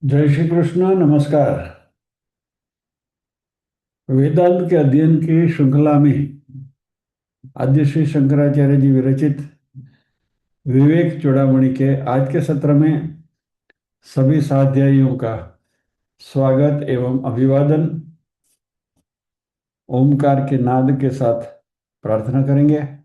जय श्री कृष्ण। नमस्कार। वेदांत के अध्ययन की श्रृंखला में आद्य श्री शंकराचार्य जी विरचित विवेक चूड़ामणि के आज के सत्र में सभी साध्यायियों का स्वागत एवं अभिवादन ओमकार के नाद के साथ प्रार्थना करेंगे।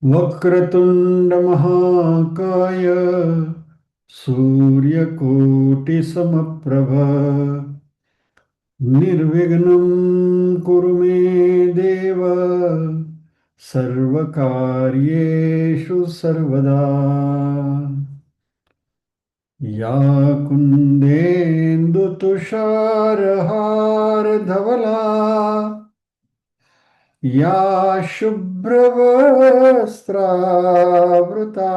वक्रतुंड महाकाय सूर्यकोटिसमप्रभ निर्विघ्नं कुरु मे देव सर्वकार्येषु सर्वदा। या कुन्देन्दु तुषारहारधवला या शुभ्रवस्त्रावृता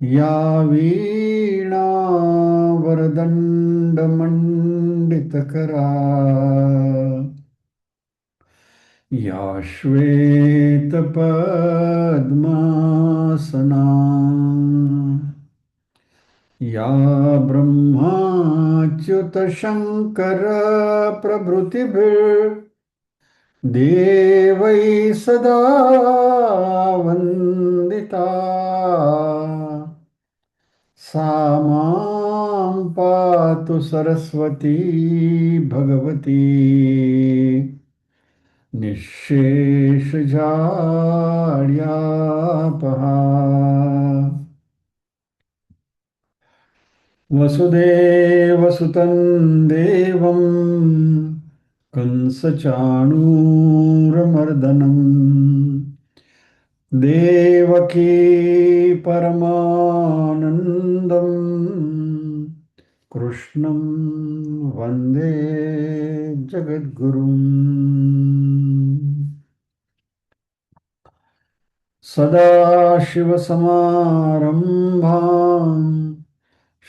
या वीणावरदण्डमण्डितकरा या श्वेतपद्मासना या ब्रह्माच्युतशङ्करप्रभृतिभिर्देवैः सदा वन्दिता सा मां पातु सरस्वती भगवती निःशेषजाड्यापहा। वसुदेवसुतं देवं कंसचाणूरमर्दनं देवकी परमानन्दं कृष्णं वन्दे जगद्गुरुम्। सदाशिवसमारम्भां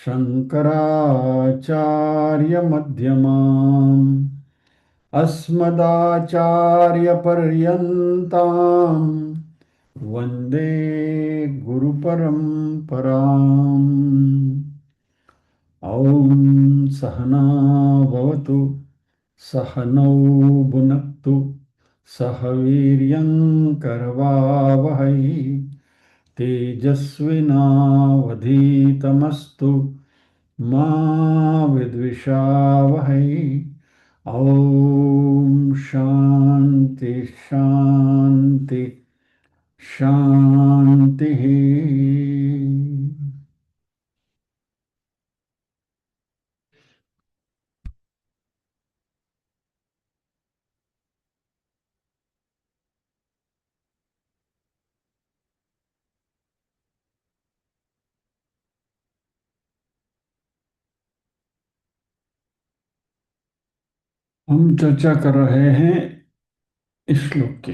शङ्कराचार्यमध्यमाम् अस्मदाचार्यपर्यन्तां वन्दे गुरुपरम्पराम्। ॐ सहना भवतु सहनौ भुनक्तु सह वीर्यं करवावहै तेजस्विनावधीतमस्तु मा विद्विषावहै। ओम शांति शांति शांति। हम चर्चा कर रहे हैं इस श्लोक की।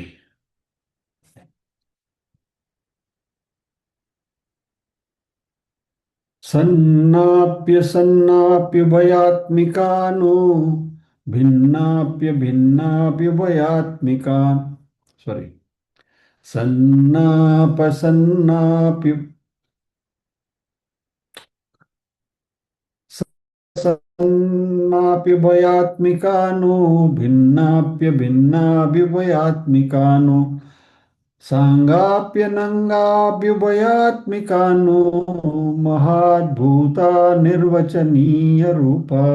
सन्नाप्य सन्नाप्युभयात्मिकानो भिन्नाप्य भिन्नाप्युभयात्मिकान् सॉरी सन्नाप सन्नाप्यु सन्नाप्युभयात्मिकानो भिन्नाप्य भिन्नाप्युभयात्मिकानो सांगाप्यनंगाप्युभयात्मिकानो महाद्भूता निर्वचनीय रूपा।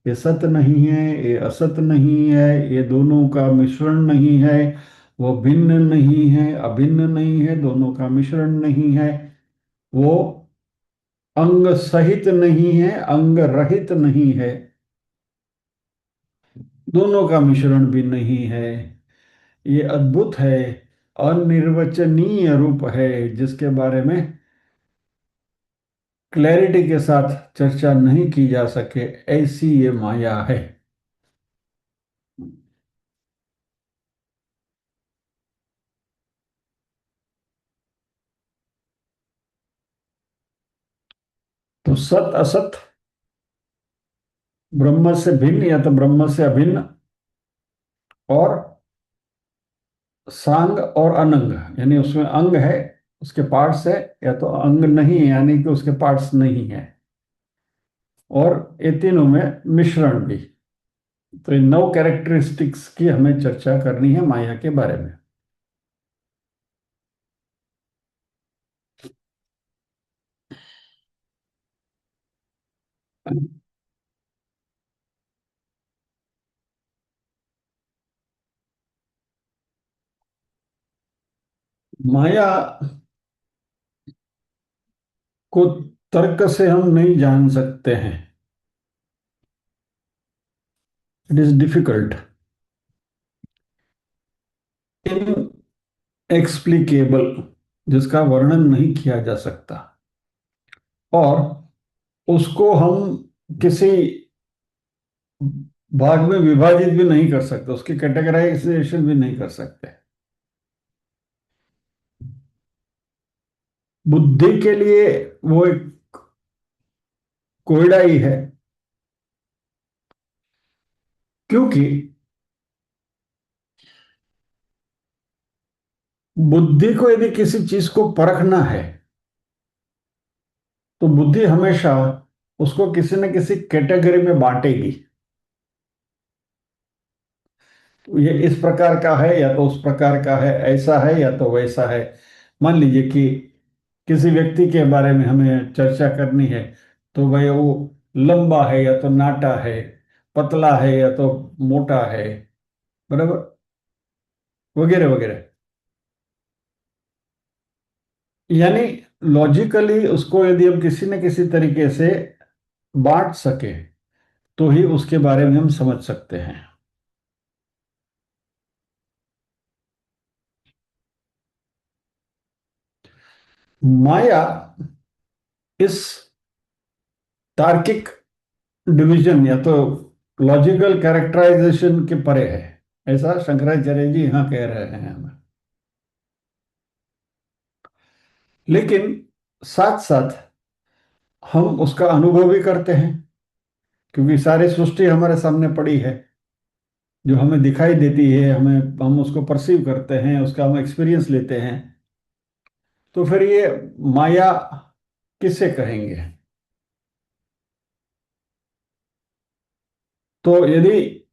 ये सत नहीं है, ये असत नहीं है, ये दोनों का मिश्रण नहीं है, वो भिन्न नहीं है, अभिन्न नहीं है, दोनों का मिश्रण नहीं है। वो अंग सहित नहीं है, अंग रहित नहीं है, दोनों का मिश्रण भी नहीं है। ये अद्भुत है, अनिर्वचनीय रूप है, जिसके बारे में क्लैरिटी के साथ चर्चा नहीं की जा सके, ऐसी ये माया है। तो सत असत, ब्रह्म से भिन्न या तो ब्रह्म से अभिन्न, और सांग और अनंग, यानी उसमें अंग है, उसके पार्ट्स है, या तो अंग नहीं है यानी कि उसके पार्ट्स नहीं है, और ये तीनों में मिश्रण भी। तो इन 9 कैरेक्टरिस्टिक्स की हमें चर्चा करनी है माया के बारे में। माया को तर्क से हम नहीं जान सकते हैं। इट इज डिफिकल्ट, इनएक्सप्लिकेबल, जिसका वर्णन नहीं किया जा सकता, और उसको हम किसी भाग में विभाजित भी नहीं कर सकते, उसकी कैटेगराइजेशन भी नहीं कर सकते। बुद्धि के लिए वो एक कोयडा ही है, क्योंकि बुद्धि को यदि किसी चीज को परखना है, तो बुद्धि हमेशा उसको किसी न किसी कैटेगरी में बांटेगी। ये इस प्रकार का है या तो उस प्रकार का है, ऐसा है या तो वैसा है। मान लीजिए कि किसी व्यक्ति के बारे में हमें चर्चा करनी है, तो भाई वो लंबा है या तो नाटा है, पतला है या तो मोटा है, बराबर, वगैरह वगैरह। यानी लॉजिकली उसको यदि हम किसी न किसी तरीके से बांट सके, तो ही उसके बारे में हम समझ सकते हैं। माया इस तार्किक डिवीजन या तो लॉजिकल कैरेक्टराइजेशन के परे है, ऐसा शंकराचार्य जी यहाँ कह रहे हैं हमें। लेकिन साथ साथ हम उसका अनुभव भी करते हैं, क्योंकि सारी सृष्टि हमारे सामने पड़ी है, जो हमें दिखाई देती है, हमें हम उसको परसीव करते हैं, उसका हम एक्सपीरियंस लेते हैं। तो फिर ये माया किसे कहेंगे? तो यदि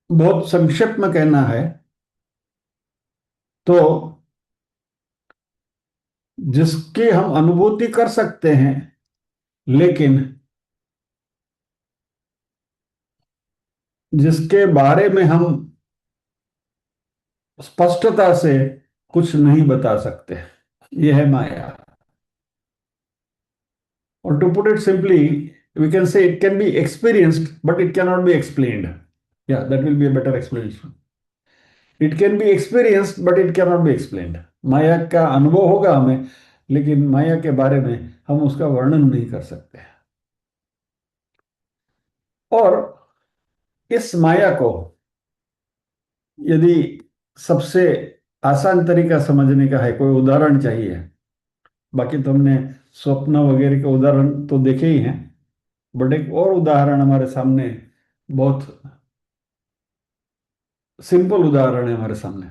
बहुत संक्षिप्त में कहना है, तो जिसकी हम अनुभूति कर सकते हैं, लेकिन जिसके बारे में हम स्पष्टता से कुछ नहीं बता सकते, यह है माया। और to put it simply, we can say it can be experienced but it cannot be explained. Yeah, that will be a better explanation. It can be experienced but it cannot be explained. माया का अनुभव होगा हमें, लेकिन माया के बारे में हम उसका वर्णन नहीं कर सकते। और इस माया को यदि सबसे आसान तरीका समझने का है, कोई उदाहरण चाहिए, बाकी तो हमने स्वप्न वगैरह के उदाहरण तो देखे ही हैं, बट एक और उदाहरण हमारे सामने, बहुत सिंपल उदाहरण है हमारे सामने।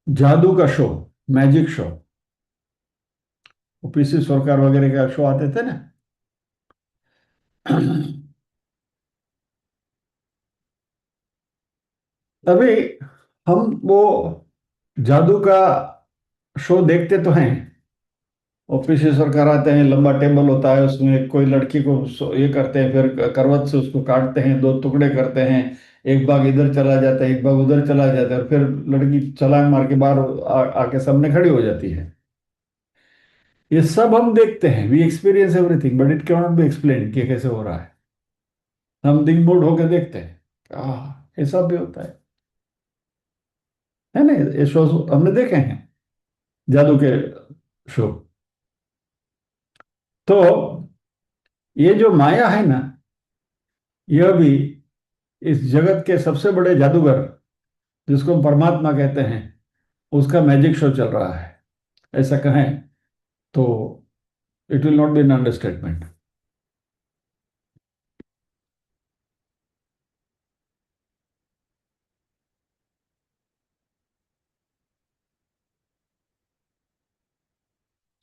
जादू का शो, मैजिक शो, पीसी सरकार वगैरह का शो आते थे ना। अभी हम वो जादू का शो देखते तो हैं, ऑफिसर कराते हैं, लंबा टेबल होता है, उसमें कोई लड़की को ये करते हैं, फिर करवट से उसको काटते हैं, दो टुकड़े करते हैं, एक भाग इधर चला जाता है, एक भाग उधर चला जाता है, और फिर लड़की छलांग मार के बाहर आके सामने खड़ी हो जाती है। ये सब हम देखते हैं, we experience everything but it can not be explain कि कैसे हो रहा है। हम दिल मूड होके देखते हैं, ऐसा भी होता है ना? ये शो हमने देखे हैं, जादू के शो। तो ये जो माया है ना, यह भी इस जगत के सबसे बड़े जादूगर, जिसको हम परमात्मा कहते हैं, उसका मैजिक शो चल रहा है, ऐसा कहें तो it will not be an understatement.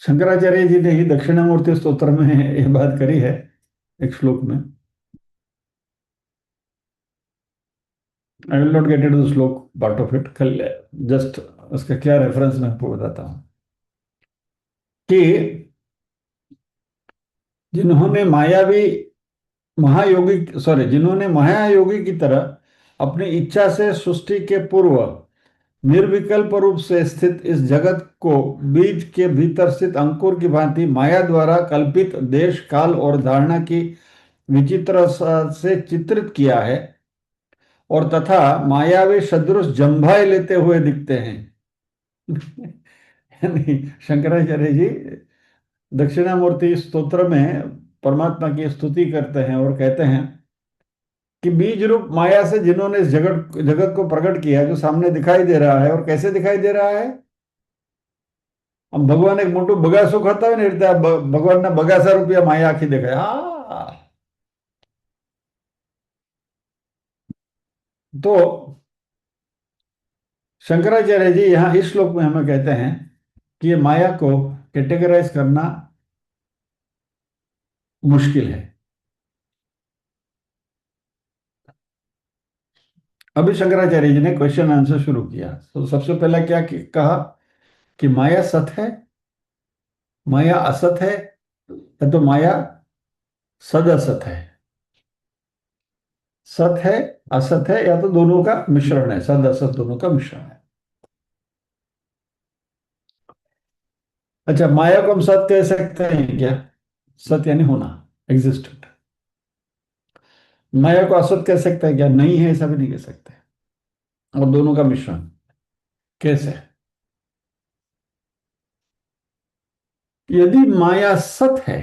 Shankaracharya ji ने ही दक्षिणामूर्ति स्तोत्र में ये बात करी है, एक श्लोक में। I will not get it the श्लोक पार्ट ऑफ इट, कल जस्ट उसका क्या रेफरेंस मैं आपको बताता हूँ कि जिन्होंने मायावी महायोगी सॉरी जिन्होंने महायोगी की तरह अपनी इच्छा से सृष्टि के पूर्व निर्विकल्प रूप से स्थित इस जगत को बीज के भीतर स्थित अंकुर की भांति माया द्वारा कल्पित देश काल और धारणा की विचित्र से चित्रित किया है, और तथा मायावी सदृश जम्भाई लेते हुए दिखते हैं। यानी शंकराचार्य जी दक्षिणामूर्ति स्तोत्र में परमात्मा की स्तुति करते हैं और कहते हैं कि बीज रूप माया से जिन्होंने इस जगत जगत को प्रकट किया, जो सामने दिखाई दे रहा है, और कैसे दिखाई दे रहा है। हम भगवान एक मोटू बगासो खाता है नहीं रहता, भगवान ने बगासा रुपया माया आखी देखा है। तो शंकराचार्य जी यहाँ इस श्लोक में हमें कहते हैं कि ये माया को कैटेगराइज करना मुश्किल है। अभी शंकराचार्य जी ने क्वेश्चन आंसर शुरू किया, तो सबसे पहला क्या कहा कि माया सत है, माया असत है, या तो माया सद असत है। सत है, असत है, या तो दोनों का मिश्रण है, सद असत दोनों का मिश्रण है। अच्छा, माया को हम सत कह सकते हैं क्या? सत यानी होना, एग्जिस्टेंट। माया को असत कह सकते हैं क्या? नहीं है, ऐसा भी नहीं कह सकते। और दोनों का मिश्रण कैसे? यदि माया सत है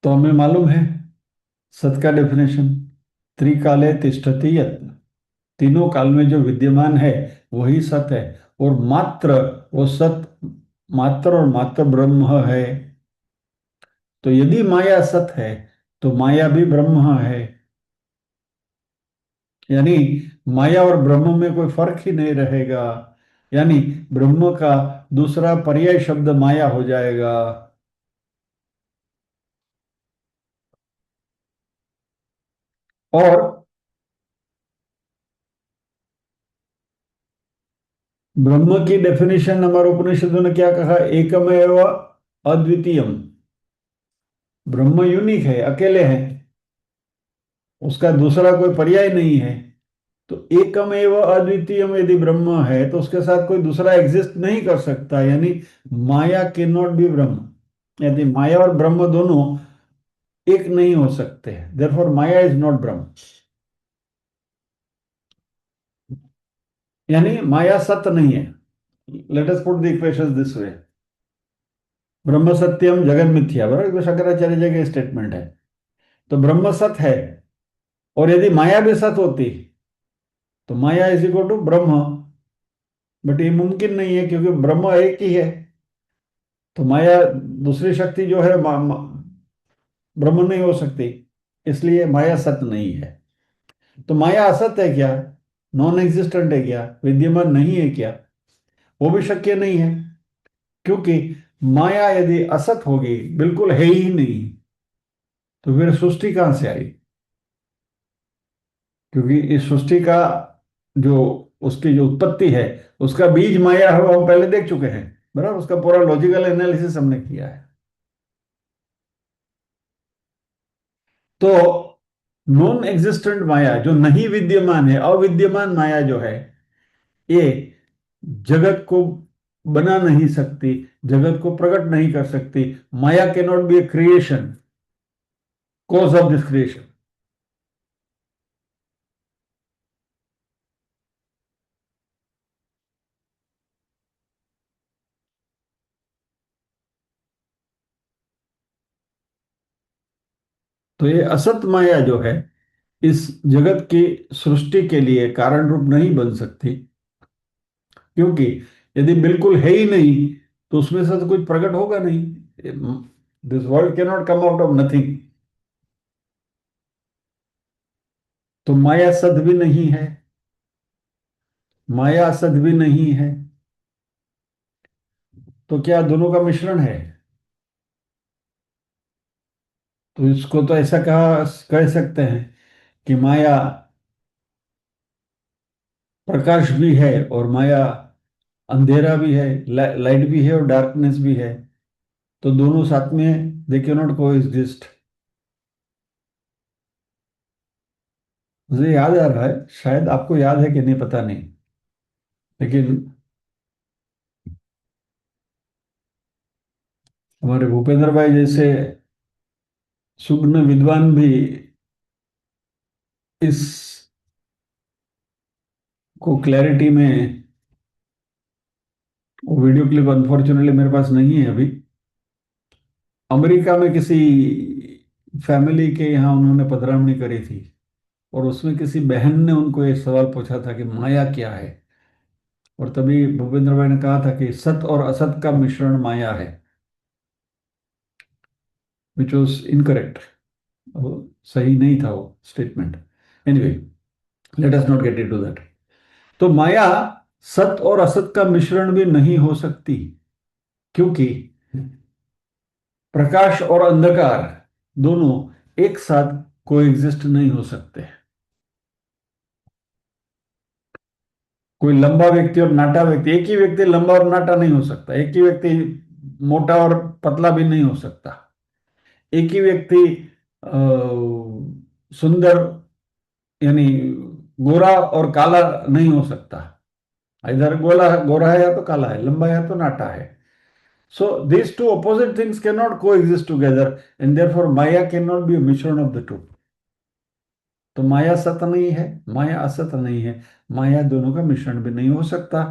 तो हमें मालूम है सत का डेफिनेशन, त्रिकाले तिष्ठति यत्, तीनों काल में जो विद्यमान है वही सत है, और मात्र वो सत मात्र और मात्र ब्रह्म है। तो यदि माया सत है तो माया भी ब्रह्म है, यानी माया और ब्रह्म में कोई फर्क ही नहीं रहेगा, यानी ब्रह्म का दूसरा पर्याय शब्द माया हो जाएगा। और ब्रह्म की डेफिनेशन हमारे उपनिषदों ने क्या कहा? एकमेव अद्वितीयम। ब्रह्म यूनिक है, अकेले है, उसका दूसरा कोई पर्याय नहीं है। तो एकमेव अद्वितीयम यदि ब्रह्म है तो उसके साथ कोई दूसरा एग्जिस्ट नहीं कर सकता, यानी माया कैन नॉट बी ब्रह्म। यदि माया और ब्रह्म दोनों एक नहीं हो सकते, देयरफॉर माया इज नॉट ब्रह्म। यानी माया सत्य नहीं है। Let us put the equations this way, ब्रह्म सत्यम जगन मिथ्या, बराबर, शंकराचार्य जी का स्टेटमेंट है। तो ब्रह्म सत्य है, और यदि माया भी सत्य होती तो माया is equal to Brahma, but ये मुमकिन नहीं है क्योंकि ब्रह्म एक ही है। तो माया दूसरी शक्ति जो है ब्रह्म नहीं हो सकती, इसलिए माया सत्य नहीं है। तो माया असत्य है क्या? नॉन एग्जिस्टेंट है क्या? विद्यमान नहीं है क्या? वो भी शक्य नहीं है, क्योंकि माया यदि असत होगी, बिल्कुल है ही नहीं, तो फिर सृष्टि कहां से आई? क्योंकि इस सृष्टि का जो उसकी जो उत्पत्ति है, उसका बीज माया है, वो हम पहले देख चुके हैं। बराबर, उसका पूरा लॉजिकल एनालिसिस हमने किया है। तो नॉन एग्जिस्टेंट माया जो नहीं विद्यमान है, अविद्यमान माया जो है, ये जगत को बना नहीं सकती, जगत को प्रकट नहीं कर सकती। Maya can not be a creation, cause of this creation. तो ये असत माया जो है, इस जगत की सृष्टि के लिए कारण रूप नहीं बन सकती, क्योंकि यदि बिल्कुल है ही नहीं तो उसमें से तो कुछ प्रकट होगा नहीं। This world can not come out of nothing. तो माया सद भी नहीं है, माया असत भी नहीं है, तो क्या दोनों का मिश्रण है? तो इसको तो ऐसा कह सकते हैं कि माया प्रकाश भी है और माया अंधेरा भी है, लाइट भी है और डार्कनेस भी है। तो दोनों साथ में दे कैन नॉट कोएग्जिस्ट। मुझे याद आ रहा है, शायद आपको याद है कि नहीं पता नहीं, लेकिन हमारे भूपेंद्र भाई जैसे सुगण्य विद्वान भी इस को क्लैरिटी में, वो वीडियो क्लिप अनफॉर्चुनेटली मेरे पास नहीं है अभी, अमेरिका में किसी फैमिली के यहाँ उन्होंने पधरामणी करी थी, और उसमें किसी बहन ने उनको एक सवाल पूछा था कि माया क्या है। और तभी भूपेंद्र भाई ने कहा था कि सत और असत का मिश्रण माया है, विच वॉज इनकरेक्ट। वो सही नहीं था वो statement. Anyway, let us not get into that. तो माया सत और असत का मिश्रण भी नहीं हो सकती, क्योंकि प्रकाश और अंधकार दोनों एक साथ कोएग्जिस्ट नहीं हो सकते। कोई लंबा व्यक्ति और नाटा व्यक्ति, एक ही व्यक्ति लंबा और नाटा नहीं हो सकता, एक ही व्यक्ति मोटा और पतला भी नहीं हो सकता, एक ही व्यक्ति अ, सुंदर यानी गोरा और काला नहीं हो सकता। इधर गोला गोरा है या तो काला है, लंबा है या तो नाटा है। So these two opposite things cannot coexist together, and therefore maya cannot be a mission of the two। तो माया सत नहीं है, माया असत नहीं है, माया दोनों का मिश्रण भी नहीं हो सकता।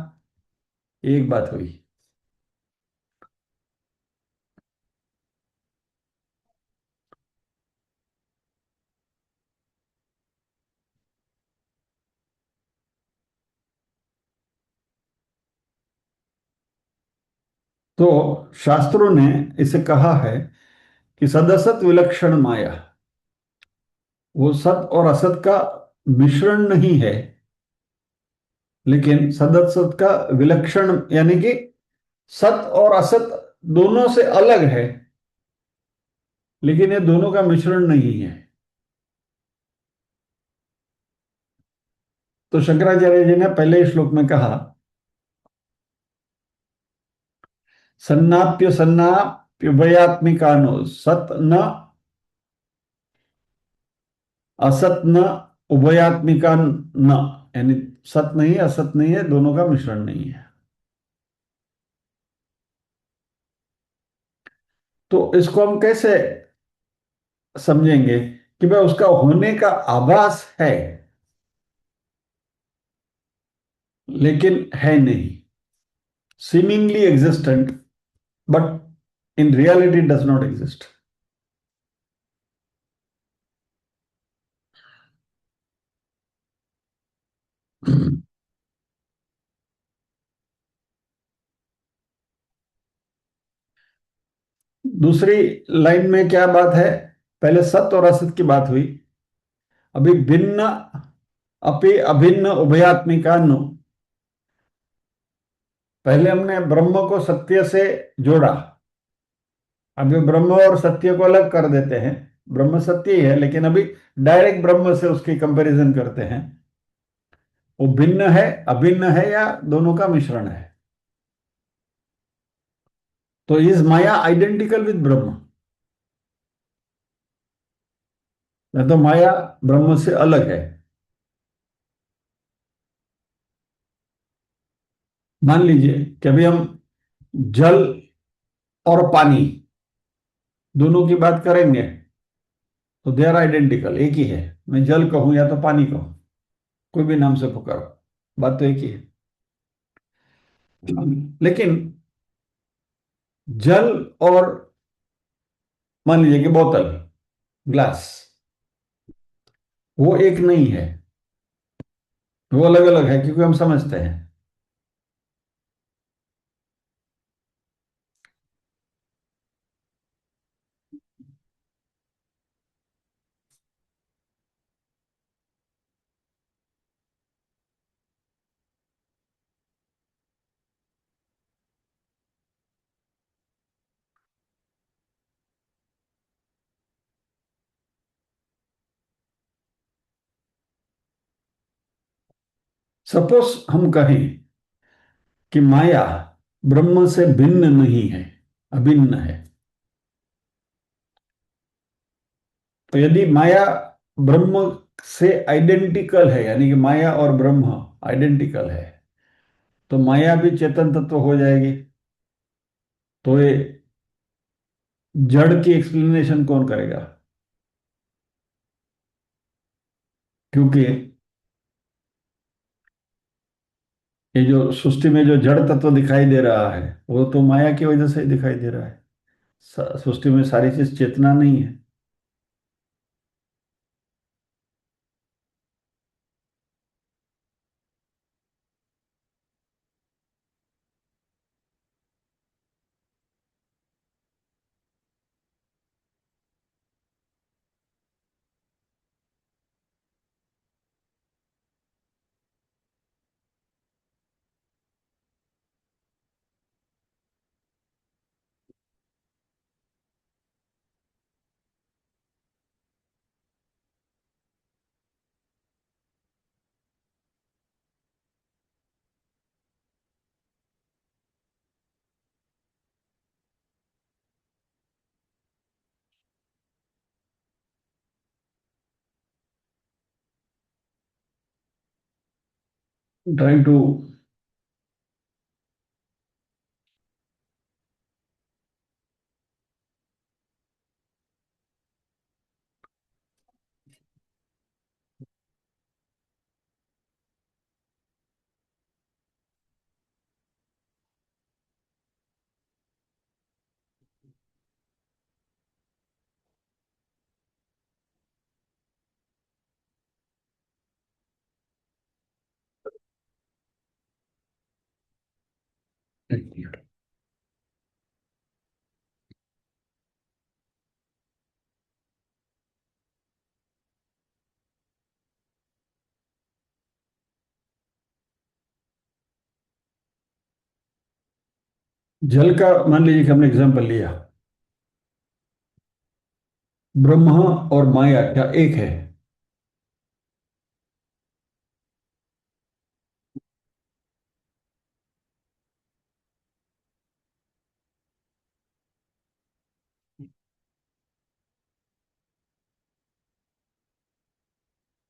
एक बात हुई। तो शास्त्रों ने इसे कहा है कि सदसत विलक्षण माया, वो सत और असत का मिश्रण नहीं है, लेकिन सदसत का विलक्षण, यानी कि सत और असत दोनों से अलग है, लेकिन ये दोनों का मिश्रण नहीं है। तो शंकराचार्य जी ने पहले श्लोक में कहा, सन्नाप्य सन्नाप्युभयात्मिकानो सत न असत न उभयात्मिका न, यानी सत नहीं असत नहीं है, दोनों का मिश्रण नहीं है। तो इसको हम कैसे समझेंगे कि भाई उसका होने का आभास है, लेकिन है नहीं, seemingly existent, but in reality does not exist. दूसरी लाइन में क्या बात है? पहले सत्य और असत की बात हुई, अभी भिन्न अपि अभिन्न उभयात्मिका नु। पहले हमने ब्रह्म को सत्य से जोड़ा, अभी ब्रह्म और सत्य को अलग कर देते हैं। ब्रह्म सत्य ही है, लेकिन अभी डायरेक्ट ब्रह्म से उसकी कंपैरिजन करते हैं। वो भिन्न है, अभिन्न है, या दोनों का मिश्रण है? तो इज माया आइडेंटिकल विद ब्रह्म? या तो माया ब्रह्म से अलग है? मान लीजिए कि अभी हम जल और पानी दोनों की बात करेंगे, तो दे आर आइडेंटिकल, एक ही है। मैं जल कहूं या तो पानी कहूं, कोई भी नाम से पुकारो, बात तो एक ही है। लेकिन जल और, मान लीजिए कि बोतल, ग्लास, वो एक नहीं है, वो अलग अलग है, क्योंकि हम समझते हैं। सपोज हम कहें कि माया ब्रह्म से भिन्न नहीं है, अभिन्न है। तो यदि माया ब्रह्म से आइडेंटिकल है, यानी कि माया और ब्रह्म आइडेंटिकल है, तो माया भी चेतन तत्व हो जाएगी। तो ये जड़ की एक्सप्लेनेशन कौन करेगा? क्योंकि ये जो सृष्टि में जो जड़ तत्व दिखाई दे रहा है, वो तो माया की वजह से ही दिखाई दे रहा है। सृष्टि में सारी चीज चेतना नहीं है। ट्राइंग टू, जल का मान लीजिए कि हमने एग्जांपल लिया, ब्रह्म और माया क्या एक है?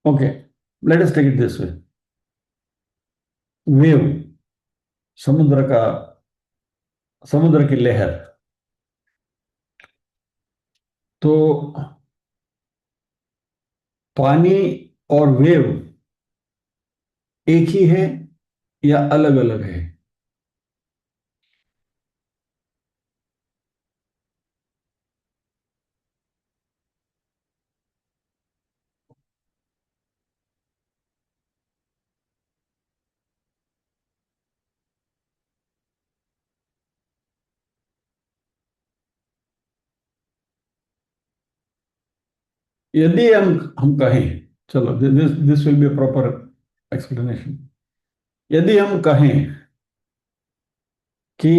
Okay, let us take it this way. Wave, समुद्र का, समुद्र की लहर, तो पानी और वेव एक ही है या अलग अलग है? यदि हम कहें, चलो this this will be proper explanation. यदि हम कहें कि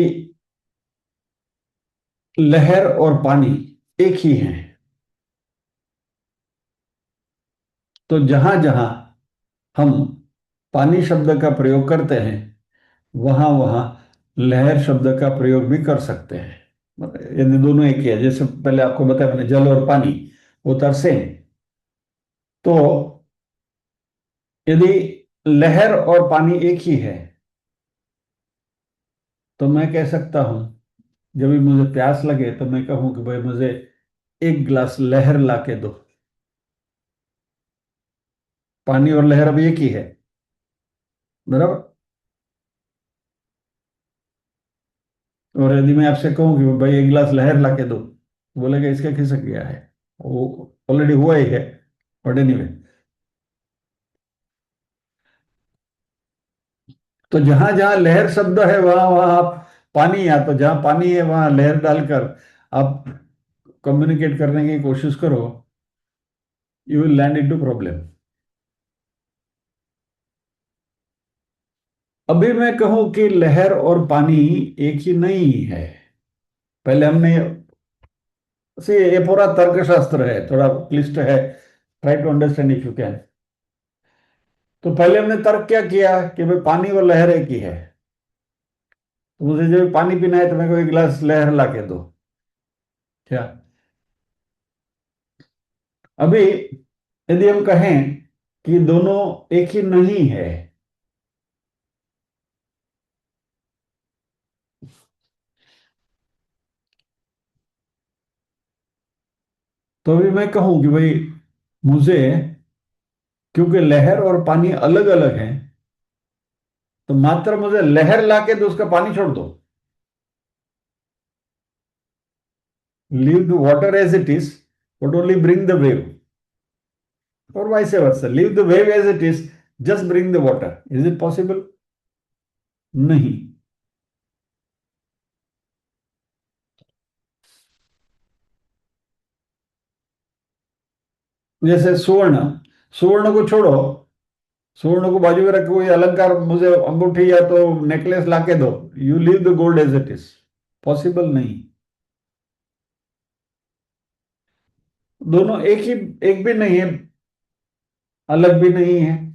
लहर और पानी एक ही हैं, तो जहां जहां हम पानी शब्द का प्रयोग करते हैं, वहां वहां लहर शब्द का प्रयोग भी कर सकते हैं। मतलब यदि दोनों एक ही है, जैसे पहले आपको बताया मैंने, जल और पानी वो तरसे हैं। तो यदि लहर और पानी एक ही है, तो मैं कह सकता हूं, जब भी मुझे प्यास लगे तो मैं कहूं कि भाई मुझे एक गिलास लहर ला के दो। पानी और लहर अब एक ही है, बराबर। और यदि मैं आपसे कहूं कि भाई एक गिलास लहर ला के दो, बोलेगा इसका खिसक गया है, वो ऑलरेडी हुआ ही है। बट एनीवे, तो जहां जहां लहर शब्द है वहां वहां आप पानी, या तो जहां पानी है वहां लहर डालकर आप कम्युनिकेट करने की कोशिश करो, you will land into problem. अभी मैं कहूं कि लहर और पानी एक ही नहीं है। पहले हमने से ये पूरा तर्कशास्त्र है, थोड़ा क्लिष्ट है, try to understand if you can. तो पहले हमने तर्क क्या किया कि भाई पानी और लहर एक ही है, तो मुझे जब पानी पीना है तो मेरे को एक गिलास लहर ला के दो। क्या अभी यदि हम कहें कि दोनों एक ही नहीं है, तो अभी मैं कहूं कि भाई मुझे, क्योंकि लहर और पानी अलग अलग हैं, तो मात्र मुझे लहर ला के दो, उसका पानी छोड़ दो। Leave the water as it is, but only bring the wave. और vice versa, leave the wave as it is, just bring the water. Is it possible? नहीं। जैसे सुवर्ण, सुवर्ण को छोड़ो, सुवर्ण को बाजू में रखो, कोई अलंकार मुझे अंगूठी या तो नेकलेस ला के दो, you leave the gold as it is. Possible नहीं। दोनों एक ही, एक भी नहीं है, अलग भी नहीं है।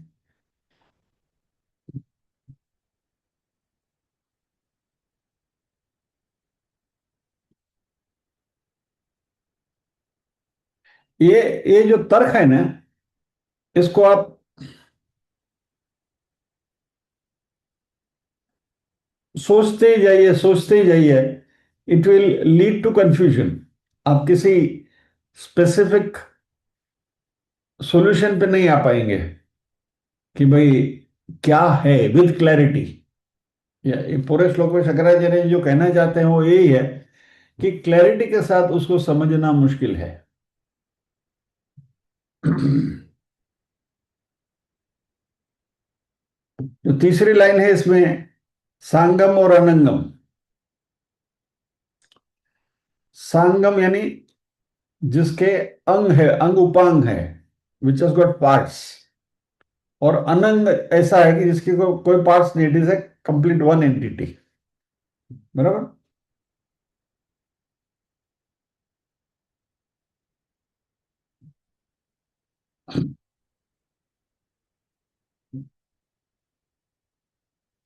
ये जो तर्क है ना, इसको आप सोचते ही जाइए, सोचते ही जाइए, it will lead to confusion. आप किसी स्पेसिफिक सॉल्यूशन पे नहीं आ पाएंगे कि भाई क्या है विद क्लैरिटी। ये पूरे श्लोक में शंकराचार्य जी जो कहना चाहते हैं वो यही है कि क्लैरिटी के साथ उसको समझना मुश्किल है। जो तीसरी लाइन है इसमें, सांगम और अनंगम। सांगम यानी जिसके अंग है, अंग उपांग है, विच हैज गॉट पार्ट्स। और अनंग ऐसा है कि जिसके कोई पार्ट्स नहीं, it is a complete one entity. बराबर।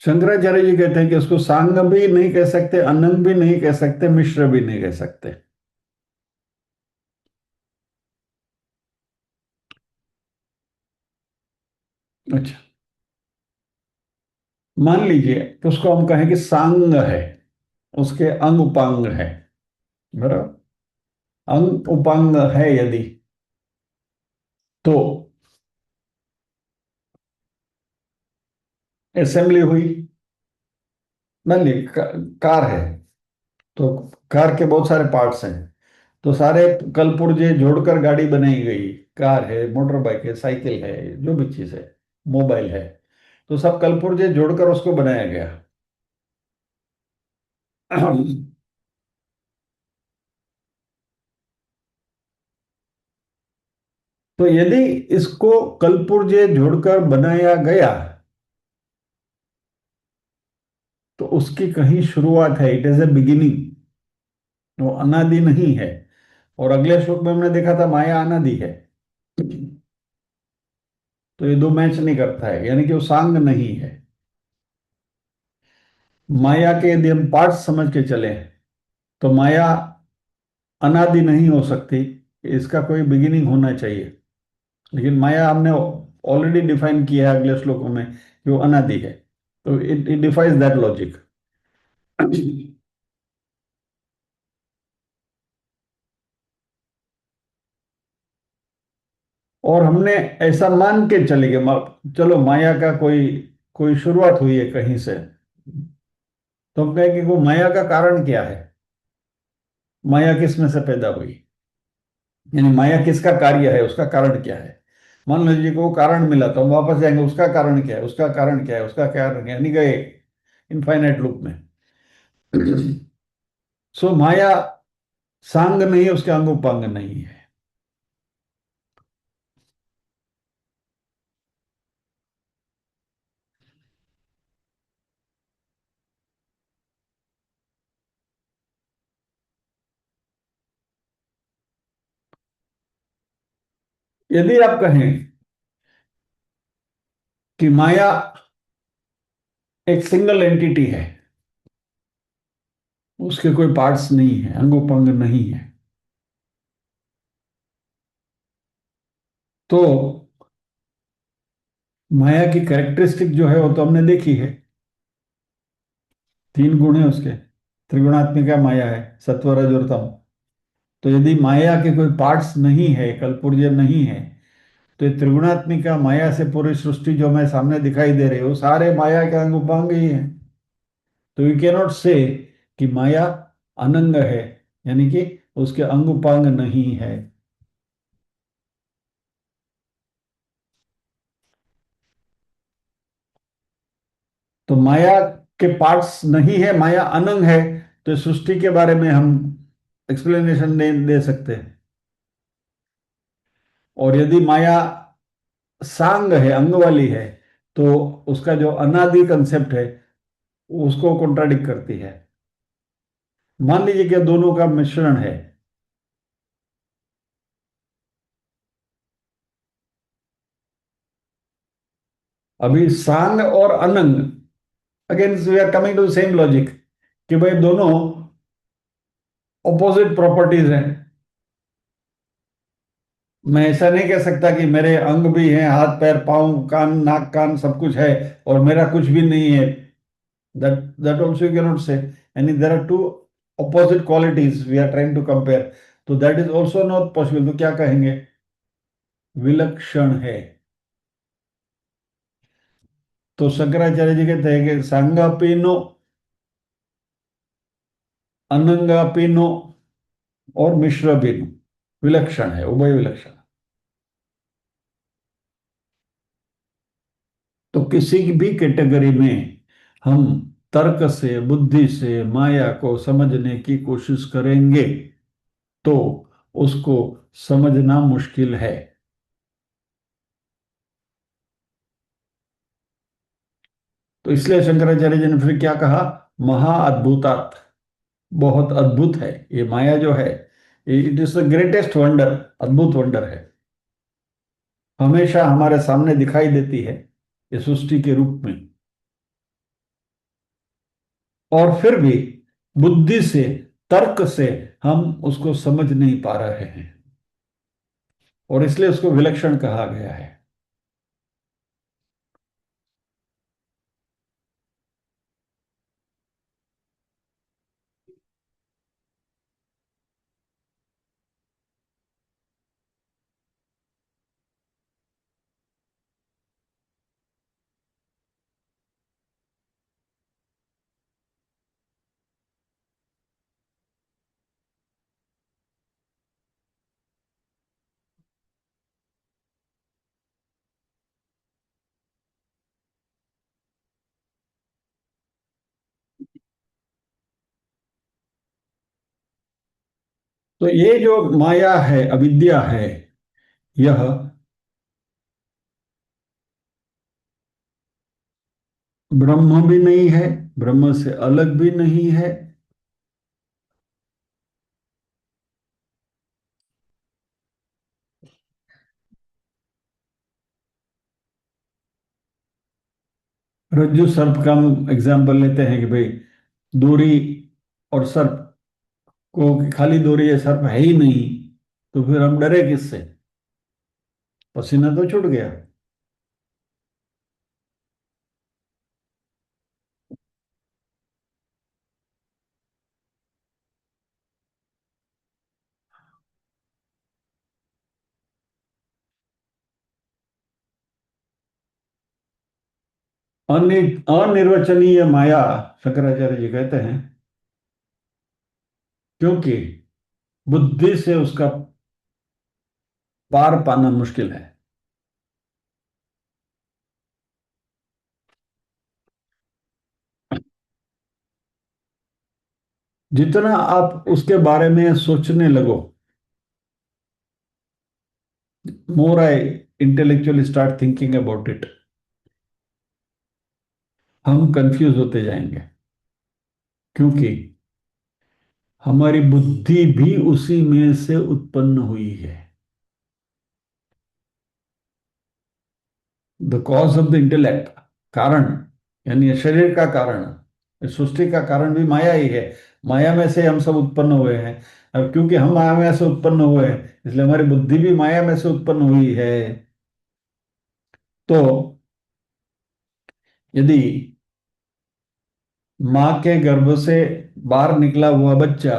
शंकराचार्य जी कहते हैं कि उसको सांग भी नहीं कह सकते, अनंग भी नहीं कह सकते, मिश्र भी नहीं कह सकते। अच्छा, मान लीजिए कि उसको हम कहें कि सांग है, उसके अंग उपांग है। बराबर। अंग उपांग है यदि, तो असेंबली हुई। मान ली कार है, तो कार के बहुत सारे पार्ट्स हैं, तो सारे कल पुर्जे जोड़कर गाड़ी बनाई गई। कार है, मोटर बाइक है, साइकिल है, जो भी चीज है, मोबाइल है, तो सब कल पुर्जे जोड़कर उसको बनाया गया। तो यदि इसको कलपुर्जे जोड़कर बनाया गया, तो उसकी कहीं शुरुआत है, इट इज ए बिगिनिंग। वो अनादि नहीं है। और अगले श्लोक में हमने देखा था माया अनादि है। तो ये दो मैच नहीं करता है, यानी कि वो सांग नहीं है। माया के यदि हम पार्ट्स समझ के चले तो माया अनादि नहीं हो सकती, इसका कोई बिगिनिंग होना चाहिए। लेकिन माया हमने ऑलरेडी डिफाइन किया है अगले श्लोकों में कि वो अनादि है, तो it it defies that logic. और हमने ऐसा मान के चले गए, चलो माया का कोई कोई शुरुआत हुई है कहीं से, तो हम कहें कि वो माया का कारण क्या है, माया किस में से पैदा हुई, यानी माया किसका कार्य है, उसका कारण क्या है। मान लीजिए कि वो कारण मिला तो हम वापस जाएंगे, उसका कारण क्या है, उसका कारण क्या है, उसका कारण क्या है, यानी गए इनफाइनाइट लूप में। सो माया सांग नहीं है, उसके अंग उपांग नहीं है। यदि आप कहें कि माया एक सिंगल एंटिटी है, उसके कोई पार्ट्स नहीं है, अंग उपांग नहीं है, तो माया की कैरेक्टरिस्टिक जो है वो तो हमने देखी है। तीन गुण है उसके, त्रिगुणात्मिका माया है, सत्व रज और तम। तो यदि माया के कोई पार्ट्स नहीं है, कलपुर्ज नहीं है, तो ये त्रिगुणात्मिका माया से पूरी सृष्टि जो हमें सामने दिखाई दे रही है वो सारे माया के अंग उपांग ही है। तो यू कैन नॉट से कि माया अनंग है, यानी कि उसके अंग उपांग नहीं है। तो माया के पार्ट्स नहीं है, माया अनंग है, तो इस सृष्टि के बारे में हम एक्सप्लेनेशन दे सकते हैं। और यदि माया सांग है, अंग वाली है, तो उसका जो अनादि कंसेप्ट है उसको कॉन्ट्राडिक्ट करती है। मान लीजिए कि दोनों का मिश्रण है। अभी सांग और अनंग, again we are coming to same logic कि भाई दोनों ऑपोजिट प्रॉपर्टीज हैं। मैं ऐसा नहीं कह सकता कि मेरे अंग भी हैं, हाथ पैर पाँव कान नाक कान सब कुछ है और मेरा कुछ भी नहीं है। That also you cannot say, यानी there are two opposite qualities we are trying to compare, तो that is also not possible। तो क्या कहेंगे, विलक्षण है। तो शंकराचार्य जी कहते हैं कि सांगापीनो, अनंगापीनो और मिश्र बिनु विलक्षण है, उभय विलक्षण। तो किसी भी कैटेगरी में हम तर्क से बुद्धि से माया को समझने की कोशिश करेंगे तो उसको समझना मुश्किल है। तो इसलिए शंकराचार्य जी ने फिर क्या कहा, महा अद्भुतात, बहुत अद्भुत है ये माया जो है, it is the greatest wonder, अद्भुत वंडर है। हमेशा हमारे सामने दिखाई देती है ये सृष्टि के रूप में, और फिर भी बुद्धि से तर्क से हम उसको समझ नहीं पा रहे हैं, और इसलिए उसको विलक्षण कहा गया है। तो ये जो माया है, अविद्या है, यह ब्रह्म भी नहीं है, ब्रह्म से अलग भी नहीं है। रज्जु सर्प का हम एग्जाम्पल लेते हैं कि भाई डोरी और सर्प को कि खाली डोरी है सर्प है ही नहीं, तो फिर हम डरे किससे? पसीना तो छूट गया। अनिर्वचनीय माया, शंकराचार्य जी कहते हैं, क्योंकि बुद्धि से उसका पार पाना मुश्किल है। जितना आप उसके बारे में सोचने लगो, more I intellectually start thinking about it, हम कंफ्यूज होते जाएंगे। क्योंकि हमारी बुद्धि भी उसी में से उत्पन्न हुई है। The cause of the intellect, कारण, यानी ये शरीर का कारण, इस सृष्टि का कारण भी माया ही है। माया में से हम सब उत्पन्न हुए हैं। अब क्योंकि हम माया में से उत्पन्न हुए हैं, इसलिए हमारी बुद्धि भी माया में से उत्पन्न हुई है। तो यदि माँ के गर्भ से बाहर निकला हुआ बच्चा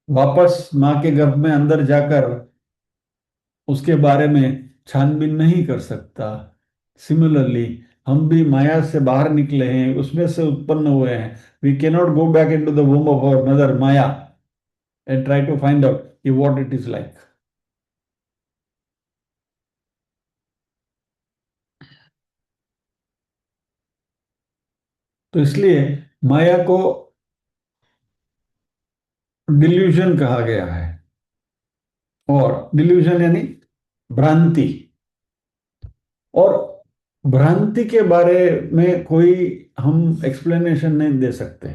वापस माँ के गर्भ में अंदर जाकर उसके बारे में छानबीन नहीं कर सकता, सिमिलरली हम भी माया से बाहर निकले हैं, उसमें से उत्पन्न हुए हैं। We cannot go back into the womb of our mother माया and try to find out कि व्हाट इट इज लाइक। तो इसलिए माया को डिल्यूजन कहा गया है। और डिल्यूजन यानी भ्रांति। और भ्रांति के बारे में कोई हम एक्सप्लेनेशन नहीं दे सकते।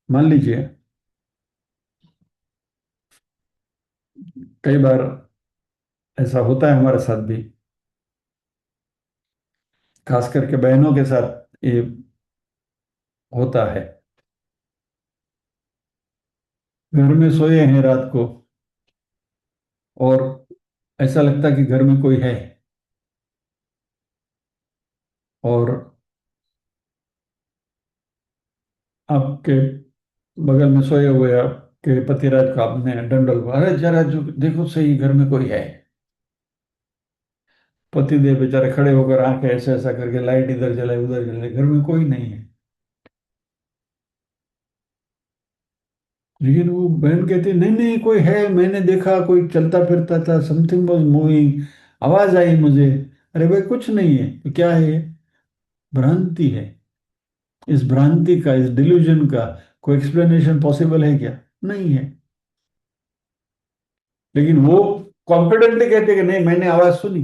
मान लीजिए कई बार ऐसा होता है हमारे साथ भी, खास करके बहनों के साथ ये होता है। घर में सोए हैं रात को और ऐसा लगता है कि घर में कोई है, और आपके बगल में सोए हुए आपके पतिराज को आपने डंडल, अरे जरा जो देखो सही घर में कोई है। पति देव बेचारे खड़े होकर आंखें ऐसा ऐसा करके लाइट इधर जलाए उधर जलाए, घर में कोई नहीं है। लेकिन वो बहन कहती नहीं नहीं कोई है, मैंने देखा कोई चलता फिरता था, समथिंग वाज मूविंग, आवाज आई मुझे। अरे भाई कुछ नहीं है, तो क्या है ये? भ्रांति है। इस भ्रांति का, इस डिल्यूजन का कोई एक्सप्लेनेशन पॉसिबल है क्या? नहीं है। लेकिन वो कॉन्फिडेंटली कहते कि नहीं मैंने आवाज सुनी।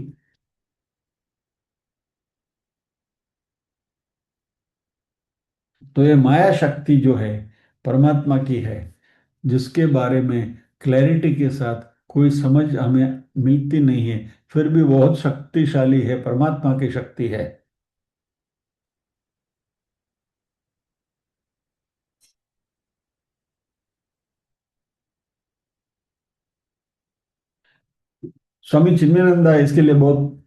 तो ये माया शक्ति जो है परमात्मा की है, जिसके बारे में क्लैरिटी के साथ कोई समझ हमें मिलती नहीं है, फिर भी बहुत शक्तिशाली है, परमात्मा की शक्ति है। स्वामी चिन्मयानंद इसके लिए बहुत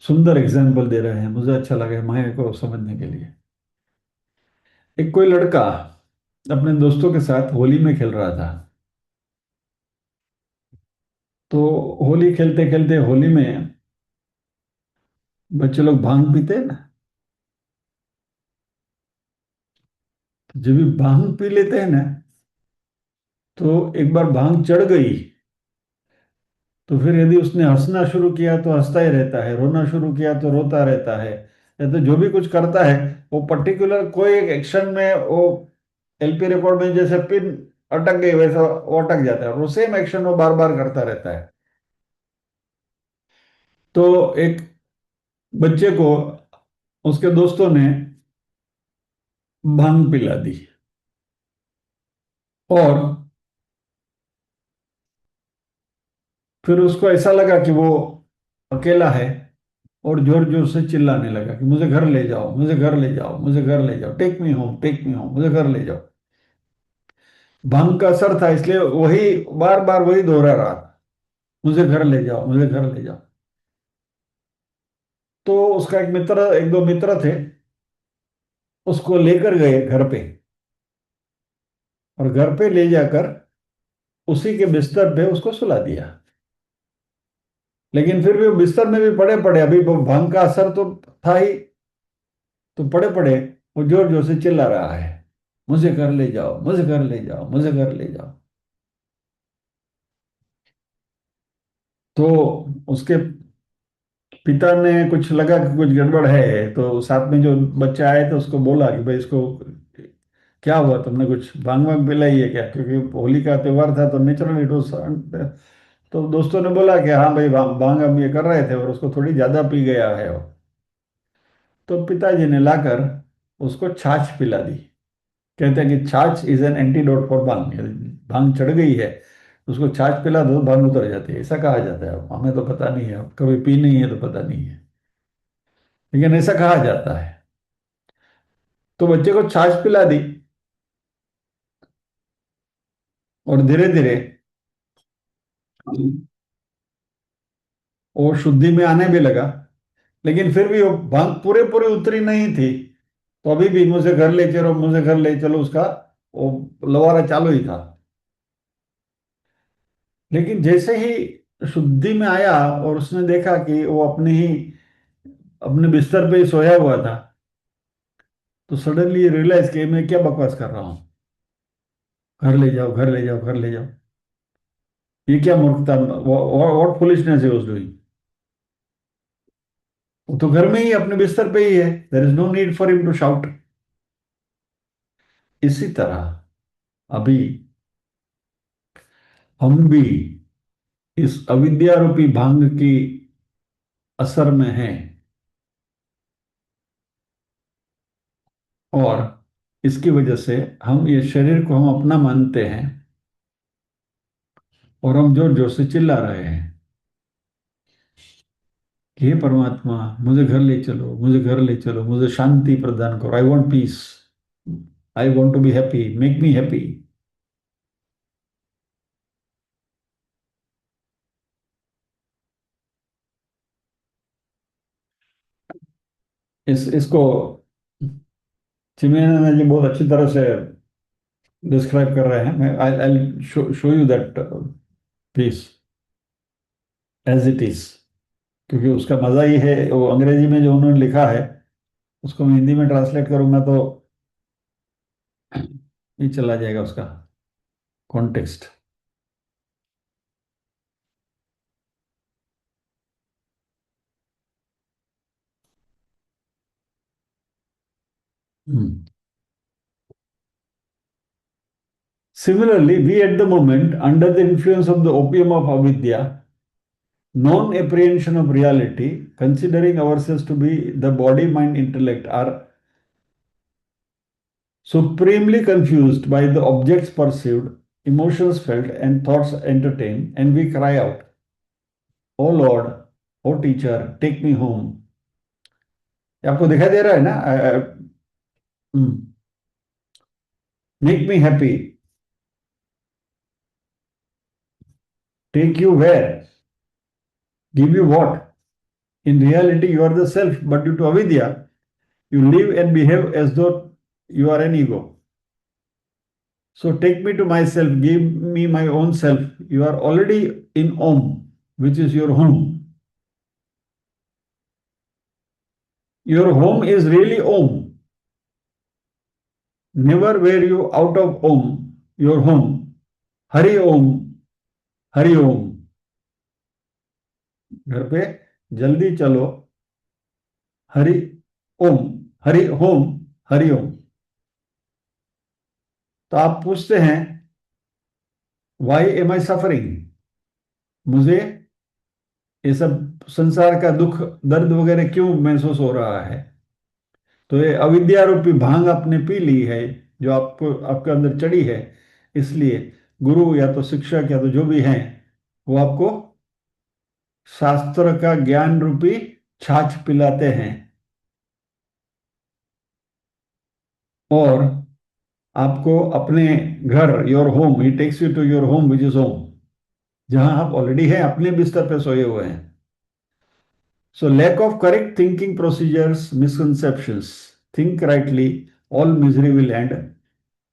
सुंदर एग्जाम्पल दे रहे हैं, मुझे अच्छा लगा माया को समझने के लिए। एक कोई लड़का अपने दोस्तों के साथ होली में खेल रहा था। तो होली खेलते खेलते होली में बच्चे लोग भांग पीते हैं ना, तो जब भी भांग पी लेते हैं ना, तो एक बार भांग चढ़ गई, तो फिर यदि उसने हंसना शुरू किया तो हंसता ही रहता है, रोना शुरू किया तो रोता रहता है, या तो जो भी कुछ करता है वो पर्टिकुलर कोई एक एक्शन में वो एलपी रिकॉर्ड में जैसे पिन अटक गई वैसा वो अटक जाता है, और वो सेम एक्शन वो बार बार करता रहता है। तो एक बच्चे को उसके दोस्तों ने भांग पिला दी। और फिर उसको ऐसा लगा कि वो अकेला है, और जोर जोर से चिल्लाने लगा कि मुझे घर ले जाओ, मुझे घर ले जाओ, मुझे घर ले जाओ, take me home, take me home, मुझे घर ले जाओ। भांग का असर था, इसलिए वही बार बार वही दोहरा रहा था, मुझे घर ले जाओ, मुझे घर ले जाओ। तो उसका एक दो मित्र थे, उसको लेकर गए घर पे, और घर पे ले जाकर उसी के बिस्तर पे उसको सुला दिया। लेकिन फिर भी वो बिस्तर में भी पड़े पड़े, अभी वो भांग का असर तो था ही, तो पड़े पड़े वो जोर जोर से चिल्ला रहा है, मुझे घर ले जाओ, मुझे घर ले जाओ, मुझे घर ले जाओ। तो उसके पिता ने कुछ लगा कि कुछ गड़बड़ है, तो साथ में जो बच्चे आए थे उसको बोला कि भाई इसको क्या हुआ, तुमने कुछ भांग वांग पिलाई है क्या, क्योंकि होली का त्योहार था तो नेचुरली इट वाज। तो दोस्तों ने बोला कि हाँ भाई, भांग भांग हम ये कर रहे थे और उसको थोड़ी ज्यादा पी गया है वो। तो पिताजी ने लाकर उसको छाछ पिला दी। कहते हैं कि छाछ इज एन एंटीडोट फॉर भांग, यदि भांग चढ़ गई है उसको छाछ पिला दो, भांग उतर जाती है, ऐसा कहा जाता है। अब हमें तो पता नहीं है, अब कभी पी नहीं है तो पता नहीं है, लेकिन ऐसा कहा जाता है। तो बच्चे को छाछ पिला दी, और धीरे धीरे वो शुद्धि में आने भी लगा। लेकिन फिर भी वो भांग पूरे पूरे उतरी नहीं थी, तो अभी भी मुझे घर ले चलो, मुझे घर ले चलो, उसका वो लवारा चालू ही था। लेकिन जैसे ही शुद्धि में आया और उसने देखा कि वो अपने बिस्तर पे ही सोया हुआ था, तो सडनली रियलाइज कि मैं क्या बकवास कर रहा हूँ, घर ले जाओ, घर ले जाओ, घर ले जाओ, ये क्या मूर्खता, what foolishness he was doing. वो तो घर में ही अपने बिस्तर पे ही है, there is no need for him to shout. इसी तरह अभी हम भी इस अविद्या रूपी भांग की असर में हैं, और इसकी वजह से हम ये शरीर को हम अपना मानते हैं, और हम जोर जोर से चिल्ला रहे हैं कि हे परमात्मा, मुझे घर ले चलो, मुझे घर ले चलो, मुझे शांति प्रदान करो, I want peace, I want to be happy, make me happy. इसको चिमयानंद जी बहुत अच्छी तरह से डिस्क्राइब कर रहे हैं। मैं I I show you that piece as it is, क्योंकि उसका मजा ही है, वो अंग्रेजी में जो उन्होंने लिखा है उसको मैं हिंदी में ट्रांसलेट करूंगा तो ये चला जाएगा उसका context. Similarly, we at the moment, under the influence of the opium of avidya, non-apprehension of reality, considering ourselves to be the body, mind, intellect, are supremely confused by the objects perceived, emotions felt, and thoughts entertained, and we cry out, "O Lord, O teacher, take me home." ये आपको दिखाई दे रहा है ना? Make me happy, take you where, give you what. In reality, you are the self, but due to avidya, you live and behave as though you are an ego. So take me to myself, give me my own self. You are already in Om, which is your home. Your home is really Om. Never were you out of Om, your home. Hari Om, Hari Om. घर पे जल्दी चलो, हरि ओम, हरि ओम, हरि ओम। तो आप पूछते हैं, Y M आई suffering, मुझे ये सब संसार का दुख दर्द वगैरह क्यों महसूस हो रहा है? तो ये अविद्या रूपी भांग आपने पी ली है, जो आपको आपके अंदर चढ़ी है, इसलिए गुरु या तो शिक्षक या तो जो भी हैं वो आपको शास्त्र का ज्ञान रूपी छाछ पिलाते हैं और आपको अपने घर, your home, he takes you to your home which is home, जहां आप ऑलरेडी हैं, अपने बिस्तर पे सोए हुए हैं. So lack of correct thinking procedures, misconceptions. Think rightly, all misery will end.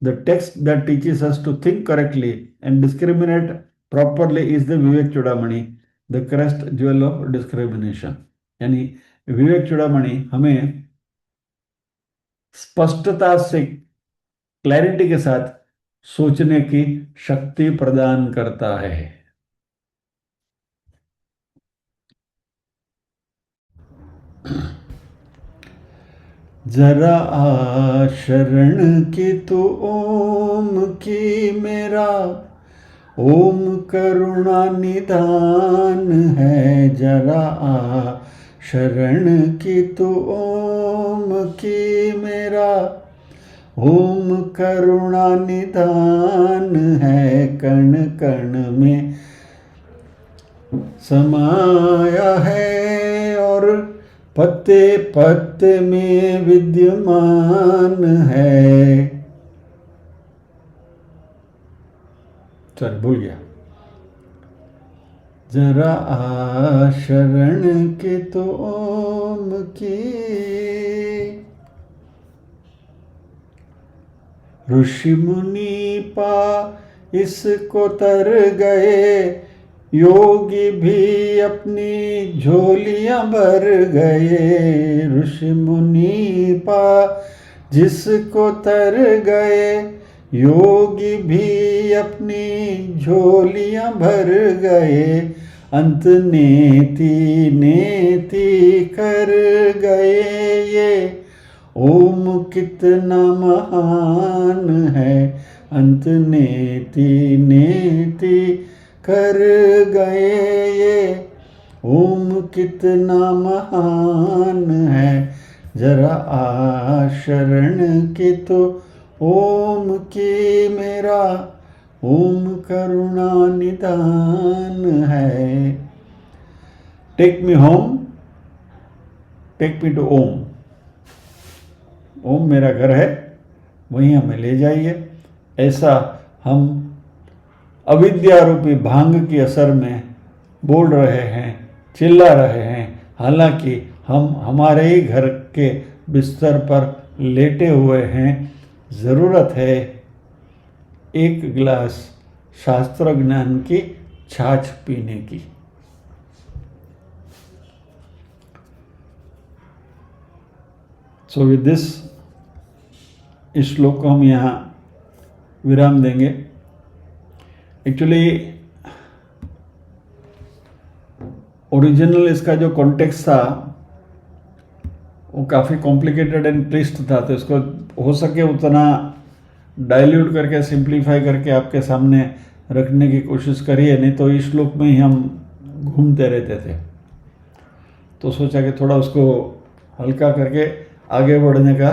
The text that teaches us to think correctly and discriminate properly is the Vivek Chudamani, the crest jewel of discrimination. यानी विवेक चूड़ामणि हमें स्पष्टता से, clarity के साथ सोचने की शक्ति प्रदान करता है. जरा आ शरण की तू ओम की मेरा, ओम करुणा निदान है. जरा आ शरण की तू ओम की मेरा, ओम करुणा निदान है. कण कण में समाया है और पत्ते पत्ते में विद्यमान है. चल भूल गया. जरा आ शरण के तो ओम की. ऋषि मुनि पा इसको तर गए, योगी भी अपनी झोलियां भर गए. ऋषि मुनि पा जिसको तर गए, योगी भी अपनी झोलियां भर गए. अंत नेति नेति कर गए ये, ओम कितना महान है. अंत नेति नेति कर गए ये, ओम कितना महान है. जरा आ शरण की तो ओम की मेरा, ओम करुणा निदान है. Take me home, take me to Om. Om मेरा घर है, वहीं हमें ले जाइए. ऐसा हम अविद्या रूपी भांग की असर में बोल रहे हैं, चिल्ला रहे हैं, हालांकि हम हमारे ही घर के बिस्तर पर लेटे हुए हैं. ज़रूरत है एक गिलास शास्त्र ज्ञान की छाछ पीने की. सो विद दिस, इस श्लोक को हम यहाँ विराम देंगे. एक्चुअली ओरिजिनल इसका जो कॉन्टेक्स्ट था वो काफ़ी कॉम्प्लिकेटेड एंड ट्विस्ट था, तो इसको हो सके उतना डाइल्यूट करके, सिंप्लीफाई करके आपके सामने रखने की कोशिश करिए. नहीं तो इस श्लोक में ही हम घूमते रहते थे, तो सोचा कि थोड़ा उसको हल्का करके आगे बढ़ने का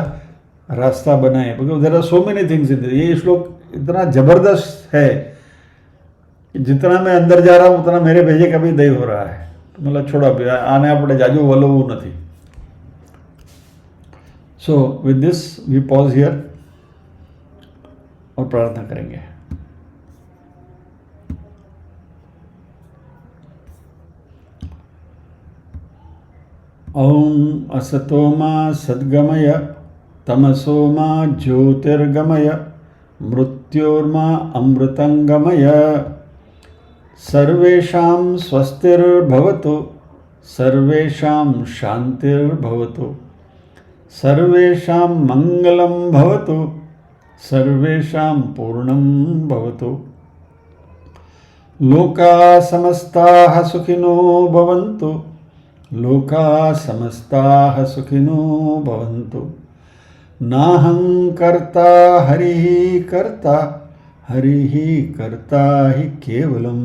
रास्ता बनाए. Because there are so many things in this. ये श्लोक इतना ज़बरदस्त है कि जितना मैं अंदर जा रहा हूँ उतना मेरे भेजे का भी दही हो रहा है. तो मतलब छोड़ा, आने આપણે જાજુ વલવવું નથી. So with this we pause here और प्रार्थना करेंगे. ओम असतो मा सद्गमय, तमसो मा ज्योतिर्गमय, मृत्योर्मा अमृतंगमय. सर्वेषां स्वस्तिर्भवतु, सर्वेषां शान्तिर्भवतु, सर्वेषां मङ्गलं भवतु, सर्वेषां पूर्णं भवतु. लोकाः समस्ताः सुखिनो भवन्तु, लोकाः समस्ताः सुखिनो भवन्तु. नाहं कर्ता हरिः कर्ता, हरिः कर्ता हि केवलम्.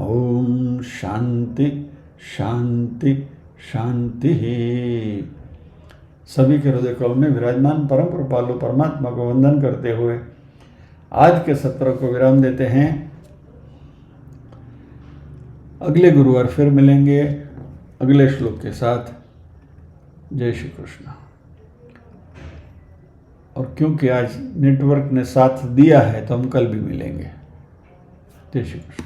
ओम शांति शांति शांति. सभी के हृदय कमल में विराजमान परम कृपालु परमात्मा को वंदन करते हुए आज के सत्र को विराम देते हैं। अगले गुरुवार फिर मिलेंगे अगले श्लोक के साथ। जय श्री कृष्ण। और क्योंकि आज नेटवर्क ने साथ दिया है तो हम कल भी मिलेंगे। जय श्री कृष्ण।